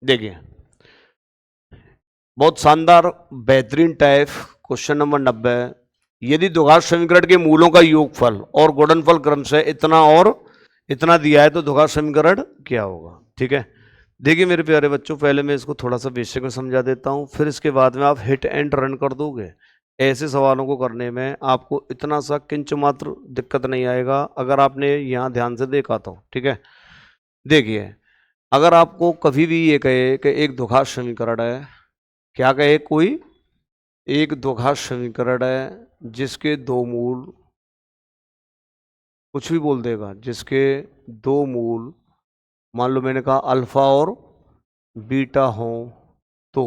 देखिए बहुत शानदार बेहतरीन टाइप क्वेश्चन नंबर 90। यदि द्विघात समीकरण के मूलों का योगफल और गुणनफल क्रमशः इतना और इतना दिया है तो द्विघात समीकरण क्या होगा। ठीक है, देखिए मेरे प्यारे बच्चों, पहले मैं इसको थोड़ा सा बेसिक में समझा देता हूँ, फिर इसके बाद में आप हिट एंड रन कर दोगे। ऐसे सवालों को करने में आपको इतना सा किंच मात्र दिक्कत नहीं आएगा अगर आपने यहाँ ध्यान से देखा तो। ठीक है, देखिए अगर आपको कभी भी ये कहे कि एक द्विघात समीकरण है, क्या कहे कोई, एक द्विघात समीकरण है जिसके दो मूल, कुछ भी बोल देगा, जिसके दो मूल मान लो मैंने कहा अल्फा और बीटा हो, तो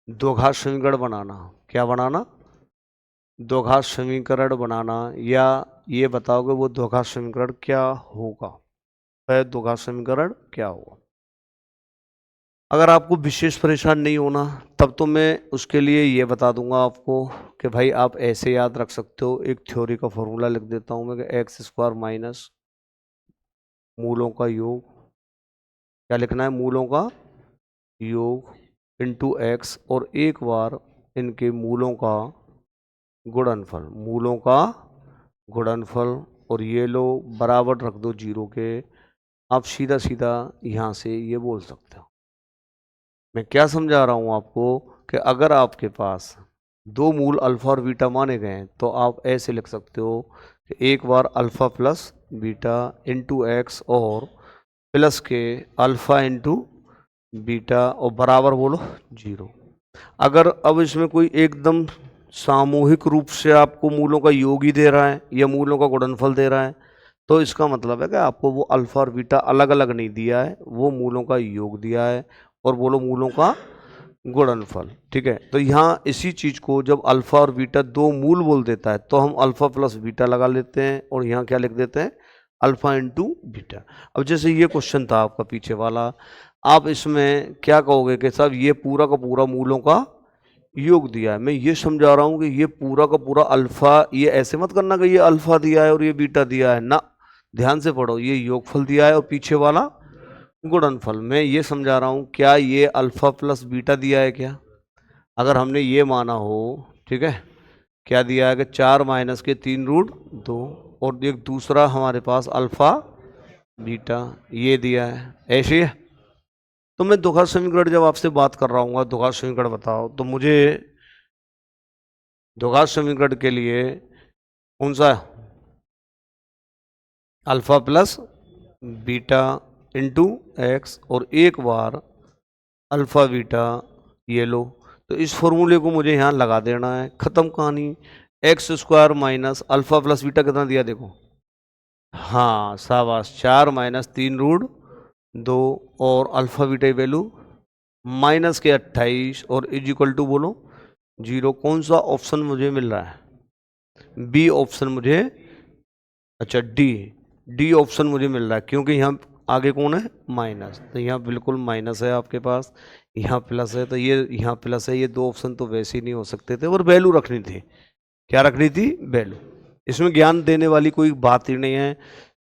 द्विघात समीकरण बनाना। क्या बनाना? द्विघात समीकरण बनाना, या ये बताओ कि वो द्विघात समीकरण क्या होगा, वह द्विघात समीकरण क्या होगा। अगर आपको विशेष परेशान नहीं होना तब तो मैं उसके लिए ये बता दूंगा आपको कि भाई आप ऐसे याद रख सकते हो। एक थ्योरी का फॉर्मूला लिख देता हूं मैं कि एक्स स्क्वायर माइनस मूलों का योग, क्या लिखना है, मूलों का योग इंटू एक्स, और एक बार इनके मूलों का गुणनफल, मूलों का गुणनफल, और ये लो बराबर रख दो जीरो के। आप सीधा सीधा यहाँ से ये बोल सकते हो। मैं क्या समझा रहा हूँ आपको कि अगर आपके पास दो मूल अल्फा और बीटा माने गए हैं तो आप ऐसे लिख सकते हो कि एक बार alpha plus beta into x और प्लस के अल्फा इंटू बीटा और बराबर बोलो जीरो। अगर अब इसमें कोई एकदम सामूहिक रूप से आपको मूलों का योग ही दे रहा है या मूलों का गुणनफल दे रहा है तो इसका मतलब है कि आपको वो अल्फा और बीटा अलग अलग नहीं दिया है, वो मूलों का योग दिया है और बोलो मूलों का गुणनफल। ठीक है, तो यहाँ इसी चीज को जब अल्फा और बीटा दो मूल बोल देता है तो हम अल्फा प्लस बीटा लगा लेते हैं और यहाँ क्या लिख देते हैं, अल्फा इंटू बीटा। अब जैसे ये क्वेश्चन था आपका पीछे वाला, आप इसमें क्या कहोगे कि साहब ये पूरा का पूरा मूलों का योग दिया है। मैं ये समझा रहा हूँ कि ये पूरा का पूरा अल्फा, ये ऐसे मत करना कि ये अल्फा दिया है और ये बीटा दिया है ना, ध्यान से पढ़ो, ये योगफल दिया है और पीछे वाला गुणनफल। मैं ये समझा रहा हूँ क्या ये अल्फा प्लस बीटा दिया है क्या, अगर हमने ये माना हो। ठीक है, क्या दिया है कि 4 माइनस के 3 रूट 2, और एक दूसरा हमारे पास अल्फा बीटा ये दिया है, ऐसे है। तो मैं द्विघात समीकरण जब आपसे बात कर रहा हूँ द्विघात समीकरण बताओ, तो मुझे द्विघात समीकरण के लिए कौन सा, alpha plus beta into x और एक बार अल्फा बीटा, ये लो। तो इस फॉर्मूले को मुझे यहाँ लगा देना है, खत्म कहानी। X square minus alpha plus beta कितना दिया देखो, हाँ शाबाश, 4 माइनस 3 रूट 2 और अल्फा बीटा की वैल्यू माइनस के 28 और इज इक्वल टू बोलो जीरो। कौन सा ऑप्शन मुझे मिल रहा है, बी ऑप्शन मुझे, अच्छा डी ऑप्शन मुझे मिल रहा है, क्योंकि यहाँ आगे कौन है, माइनस, तो यहाँ बिल्कुल माइनस है आपके पास, यहाँ प्लस है, तो ये यहाँ प्लस है। ये दो ऑप्शन तो वैसे ही नहीं हो सकते थे, और वैल्यू रखनी थी। क्या रखनी थी, वैल्यू। इसमें ज्ञान देने वाली कोई बात ही नहीं है,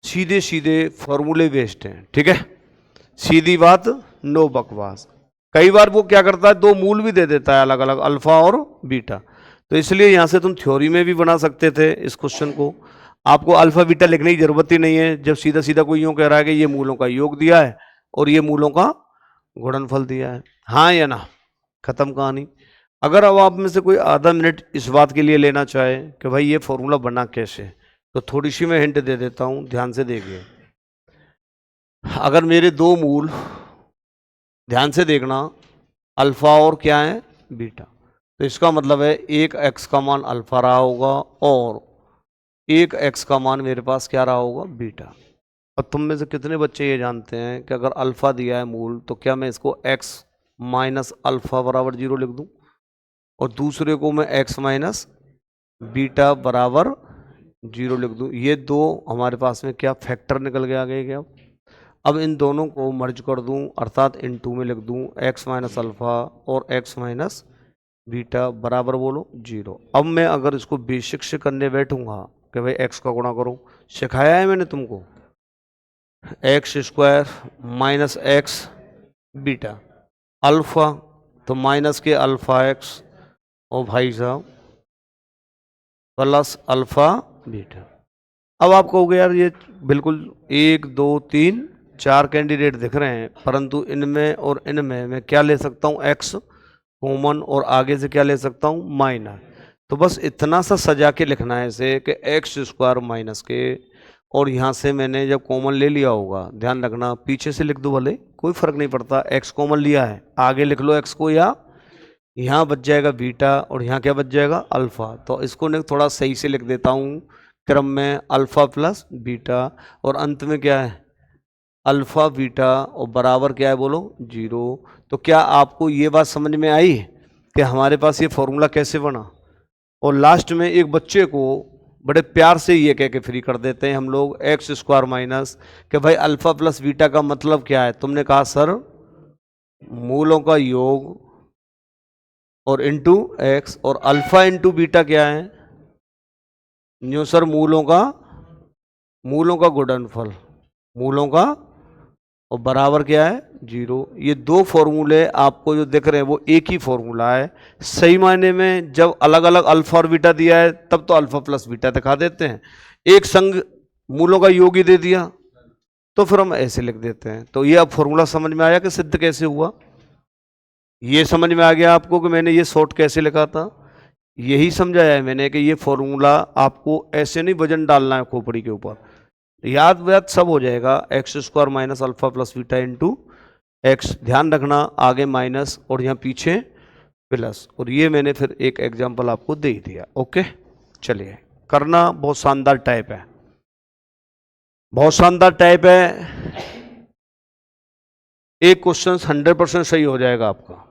सीधे सीधे फॉर्मूले बेस्ड हैं। ठीक है, सीधी बात, नो बकवास। कई बार वो क्या करता है, दो मूल भी दे देता है अलग अलग, अल्फा और बीटा, तो इसलिए यहाँ से तुम थ्योरी में भी बना सकते थे इस क्वेश्चन को। आपको अल्फा बीटा लिखने की जरूरत ही नहीं है, जब सीधा सीधा कोई यूँ कह रहा है कि ये मूलों का योग दिया है और ये मूलों का गुणनफल दिया है, हाँ या ना, खत्म कहानी। अगर अब आप में से कोई आधा मिनट इस बात के लिए लेना चाहे कि भाई ये फॉर्मूला बना कैसे, तो थोड़ी सी मैं हिंट दे देता हूँ, ध्यान से देखिए। अगर मेरे दो मूल, ध्यान से देखना, अल्फा और क्या है, बीटा, तो इसका मतलब है एक एक्स का मान अल्फा रहा होगा और एक एक्स का मान मेरे पास क्या रहा होगा, बीटा। और तुम में से कितने बच्चे ये जानते हैं कि अगर अल्फा दिया है मूल तो क्या मैं इसको एक्स माइनस अल्फा बराबर जीरो लिख दूं, और दूसरे को मैं एक्स माइनस बीटा बराबर जीरो लिख दूं। ये दो हमारे पास में क्या फैक्टर निकल के आ गए क्या। अब इन दोनों को मर्ज कर दूं, अर्थात इन टू में लिख दूं एक्स माइनस अल्फा और एक्स माइनस बीटा बराबर बोलो जीरो। अब मैं अगर इसको बेसिक से करने बैठूंगा कि भाई एक्स का गुणा करो, सिखाया है मैंने तुमको, x square minus x beta, alpha, तो माइनस के अल्फा एक्स और भाई साहब प्लस अल्फा बीटा। अब आप कहोगे यार ये बिल्कुल 1 2 3 4 कैंडिडेट दिख रहे हैं, परंतु इनमें और इनमें मैं क्या ले सकता हूँ, एक्स कॉमन, और आगे से क्या ले सकता हूँ, माइनस। तो बस इतना सा सजा के लिखना है इसे कि एक्स स्क्वायर माइनस के, और यहाँ से मैंने जब कॉमन ले लिया होगा, ध्यान रखना पीछे से लिख दो भले कोई फर्क नहीं पड़ता, एक्स कॉमन लिया है आगे लिख लो एक्स को, या यहाँ बच जाएगा बीटा और यहाँ क्या बच जाएगा, अल्फा। तो इसको मैं थोड़ा सही से लिख देता हूँ क्रम में, अल्फा प्लस बीटा, और अंत में क्या है, अल्फा बीटा, और बराबर क्या है बोलो, 0। तो क्या आपको ये बात समझ में आई कि हमारे पास ये फॉर्मूला कैसे बना? और लास्ट में एक बच्चे को बड़े प्यार से ये कह के फ्री कर देते हैं हम लोग, एक्स स्क्वायर माइनस कि भाई अल्फा प्लस बीटा का मतलब क्या है? तुमने कहा सर मूलों का योग और इंटू एक्स, और अल्फा इंटू बीटा क्या है, न्यू सर मूलों का गुणनफल, मूलों का, और बराबर क्या है, 0। ये दो फॉर्मूले आपको जो दिख रहे हैं वो एक ही फॉर्मूला है। सही मायने में जब अलग अलग अल्फा और बीटा दिया है तब तो अल्फा प्लस बीटा दिखा देते हैं, एक संग मूलों का योग ही दे दिया तो फिर हम ऐसे लिख देते हैं। तो ये अब फॉर्मूला समझ में आया कि सिद्ध कैसे हुआ? ये समझ में आ गया आपको कि मैंने ये शॉर्ट कैसे लिखा था? यही समझाया है मैंने कि ये फॉर्मूला आपको ऐसे नहीं वजन डालना है खोपड़ी के ऊपर, याद व्याद सब हो जाएगा। X square minus alpha plus beta into x, ध्यान रखना आगे माइनस और यहाँ पीछे प्लस, और ये मैंने फिर एक एग्जांपल आपको दे ही दिया। ओके चलिए करना, बहुत शानदार टाइप है, बहुत शानदार टाइप है। एक क्वेश्चन 100% सही हो जाएगा आपका।